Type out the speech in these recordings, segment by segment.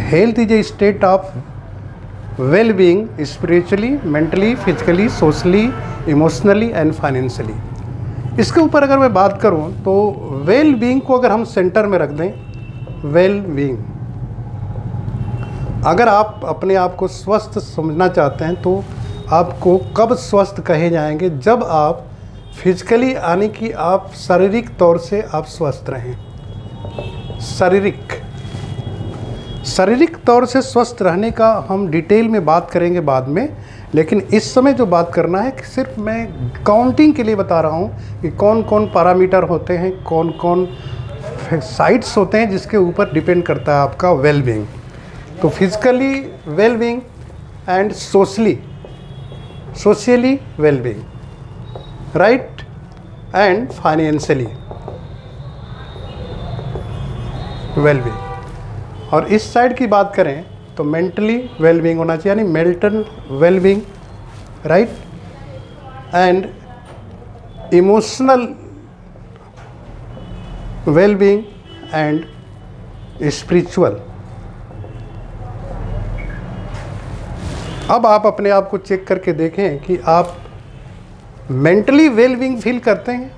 Health is a state of well being spiritually, mentally, physically, socially, emotionally and financially. इसके ऊपर अगर मैं बात करूं तो वेल बीइंग को अगर हम सेंटर में रख दें, वेल बीइंग, अगर आप अपने आप को स्वस्थ समझना चाहते हैं तो आपको कब स्वस्थ कहे जाएंगे? जब आप फिजिकली यानी कि आप शारीरिक तौर से आप स्वस्थ रहें। शारीरिक तौर से स्वस्थ रहने का हम डिटेल में बात करेंगे बाद में, लेकिन इस समय जो बात करना है कि सिर्फ मैं काउंटिंग के लिए बता रहा हूँ कि कौन कौन पैरामीटर होते हैं, कौन कौन साइट्स होते हैं जिसके ऊपर डिपेंड करता है आपका वेल बीइंग। तो physically well being and socially well being, right, and financially well being. और इस साइड की बात करें तो मेंटली वेल बीइंग होना चाहिए, यानी mental well being, right, and emotional well being and spiritual. अब आप अपने आप को चेक करके देखें कि आप मेंटली वेल बीइंग फील करते हैं,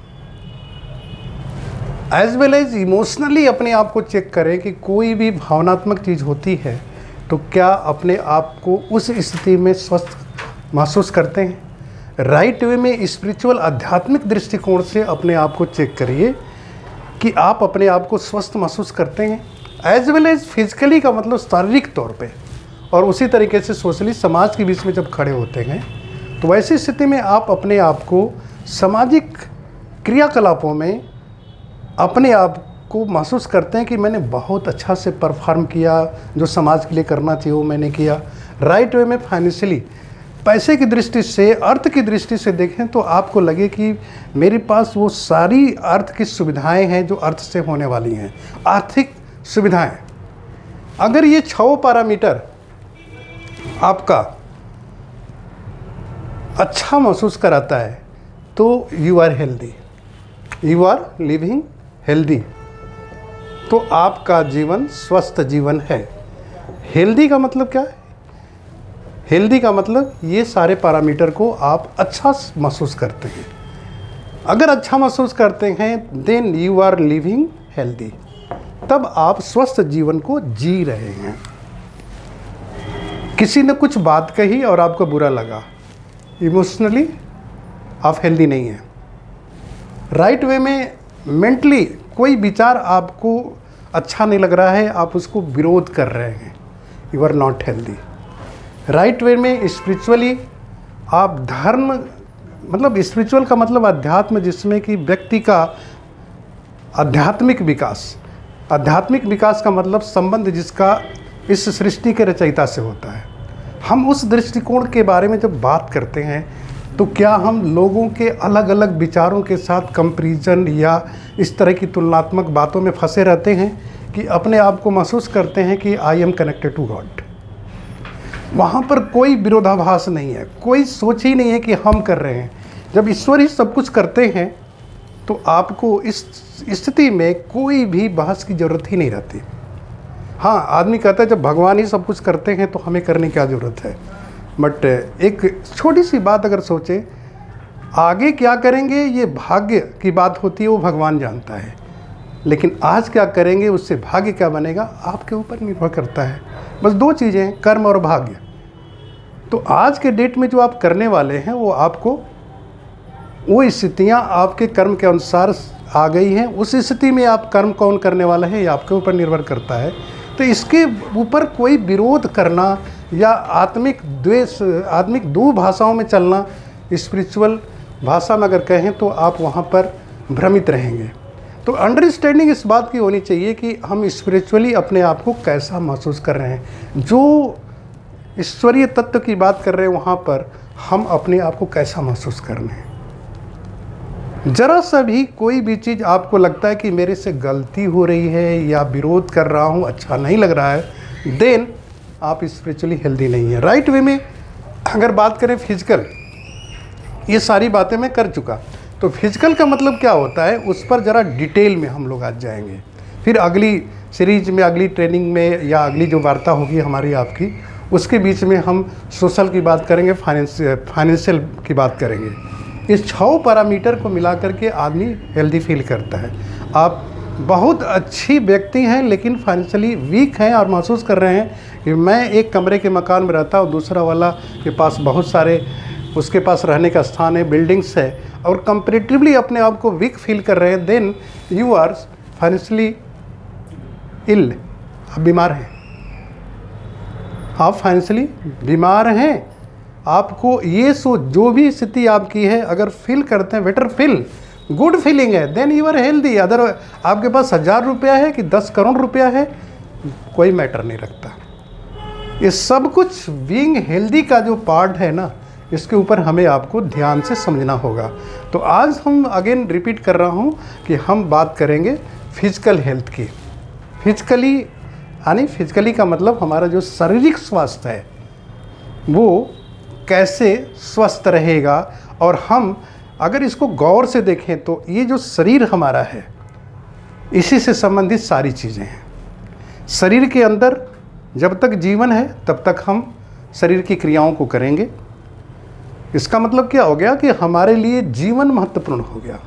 एज वेल एज इमोशनली अपने आप को चेक करें कि कोई भी भावनात्मक चीज़ होती है तो क्या अपने आप को उस स्थिति में स्वस्थ महसूस करते हैं। राइट वे में स्पिरिचुअल आध्यात्मिक दृष्टिकोण से अपने आप को चेक करिए कि आप अपने आप को स्वस्थ महसूस करते हैं, एज वेल एज फिजिकली का मतलब शारीरिक तौर पे, और उसी तरीके से सोशली समाज के बीच में जब खड़े होते हैं तो वैसी स्थिति में आप अपने आप को सामाजिक क्रियाकलापों में अपने आप को महसूस करते हैं कि मैंने बहुत अच्छा से परफॉर्म किया, जो समाज के लिए करना चाहिए वो मैंने किया। राइट वे में फाइनेंशियली, पैसे की दृष्टि से, अर्थ की दृष्टि से देखें तो आपको लगे कि मेरे पास वो सारी अर्थ की सुविधाएं हैं जो अर्थ से होने वाली हैं, आर्थिक सुविधाएं। अगर ये 6 पैरामीटर आपका अच्छा महसूस कराता है तो you are healthy, you are living healthy, तो आपका जीवन स्वस्थ जीवन है। हेल्दी का मतलब क्या है? हेल्दी का मतलब ये सारे पैरामीटर को आप अच्छा महसूस करते हैं। अगर अच्छा महसूस करते हैं then you are living healthy, तब आप स्वस्थ जीवन को जी रहे हैं। किसी ने कुछ बात कही और आपको बुरा लगा, इमोशनली आप हेल्दी नहीं हैं। राइट वे में मेंटली कोई विचार आपको अच्छा नहीं लग रहा है, आप उसको विरोध कर रहे हैं, you are not healthy. Right way में स्पिरिचुअली आप धर्म, मतलब स्पिरिचुअल का मतलब अध्यात्म, जिसमें कि व्यक्ति का आध्यात्मिक विकास का मतलब संबंध जिसका इस सृष्टि के रचयिता से होता है। हम उस दृष्टिकोण के बारे में जब बात करते हैं तो क्या हम लोगों के अलग अलग विचारों के साथ कंपैरिजन या इस तरह की तुलनात्मक बातों में फंसे रहते हैं कि अपने आप को महसूस करते हैं कि I am connected to God. वहाँ पर कोई विरोधाभास नहीं है, कोई सोच ही नहीं है कि हम कर रहे हैं। जब ईश्वर ही सब कुछ करते हैं तो आपको इस स्थिति में कोई भी बहस की ज़रूरत ही नहीं रहती। हाँ, आदमी कहता है जब भगवान ही सब कुछ करते हैं तो हमें करने की क्या ज़रूरत है। बट एक छोटी सी बात अगर सोचें, आगे क्या करेंगे ये भाग्य की बात होती है, वो भगवान जानता है, लेकिन आज क्या करेंगे उससे भाग्य क्या बनेगा आपके ऊपर निर्भर करता है। बस 2 चीज़ें हैं, कर्म और भाग्य। तो आज के डेट में जो आप करने वाले हैं वो आपको, वो स्थितियाँ आपके कर्म के अनुसार आ गई हैं, उस स्थिति में आप कर्म कौन करने वाला है ये आपके ऊपर निर्भर करता है। तो इसके ऊपर कोई विरोध करना या आत्मिक द्वेष, आत्मिक 2 भाषाओं में चलना, स्पिरिचुअल भाषा में अगर कहें तो आप वहाँ पर भ्रमित रहेंगे। तो अंडरस्टैंडिंग इस बात की होनी चाहिए कि हम स्पिरिचुअली अपने आप को कैसा महसूस कर रहे हैं। जो ईश्वरीय तत्व की बात कर रहे हैं वहाँ पर हम अपने आप को कैसा महसूस कर रहे हैं। जरा सा भी कोई भी चीज़ आपको लगता है कि मेरे से गलती हो रही है या विरोध कर रहा हूँ, अच्छा नहीं लग रहा है, देन आप स्पिरिचुअली हेल्दी नहीं है। राइट वे में अगर बात करें फिजिकल, ये सारी बातें मैं कर चुका, तो फिजिकल का मतलब क्या होता है उस पर ज़रा डिटेल में हम लोग आज जाएंगे। फिर अगली सीरीज में, अगली ट्रेनिंग में या अगली जो वार्ता होगी हमारी आपकी, उसके बीच में हम सोशल की बात करेंगे, फाइनेंशियल की बात करेंगे। इस 6 पैरामीटर को मिला करके आदमी हेल्दी फील करता है। आप बहुत अच्छी व्यक्ति हैं लेकिन फाइनेंशियली वीक हैं और महसूस कर रहे हैं कि मैं एक कमरे के मकान में रहता हूँ, दूसरा वाला के पास बहुत सारे उसके पास रहने का स्थान है, बिल्डिंग्स है, और कंपैरेटिवली अपने आप को वीक फील कर रहे हैं, देन यू आर फाइनेंशियली इल, आप बीमार हैं, आप फाइनेंशियली बीमार हैं। आपको ये जो भी स्थिति आपकी है, अगर फील करते हैं, बेटर फील, गुड फीलिंग है, then you are healthy. Other आपके पास 1000 रुपया है कि 10 करोड़ रुपया है, कोई मैटर नहीं रखता। ये सब कुछ बीइंग हेल्दी का जो पार्ट है ना, इसके ऊपर हमें आपको ध्यान से समझना होगा। तो आज हम अगेन रिपीट कर रहा हूँ कि हम बात करेंगे फिजिकल हेल्थ की। फिजिकली यानी फिजिकली का मतलब हमारा जो शारीरिक स्वास्थ्य है वो कैसे स्वस्थ रहेगा, और हम अगर इसको गौर से देखें तो ये जो शरीर हमारा है इसी से संबंधित सारी चीज़ें हैं। शरीर के अंदर जब तक जीवन है तब तक हम शरीर की क्रियाओं को करेंगे। इसका मतलब क्या हो गया कि हमारे लिए जीवन महत्वपूर्ण हो गया।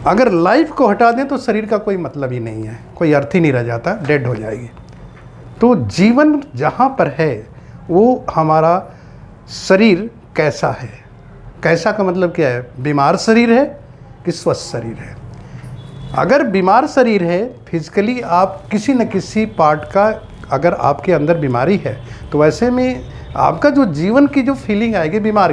अगर लाइफ को हटा दें तो शरीर का कोई मतलब ही नहीं है, कोई अर्थ ही नहीं रह जाता, डेड हो जाएगी। तो जीवन जहाँ पर है वो हमारा शरीर कैसा है, कैसा का मतलब क्या है, बीमार शरीर है कि स्वस्थ शरीर है। अगर बीमार शरीर है, फिजिकली आप किसी न किसी पार्ट का अगर आपके अंदर बीमारी है, तो वैसे में आपका जो जीवन की जो फीलिंग आएगी बीमार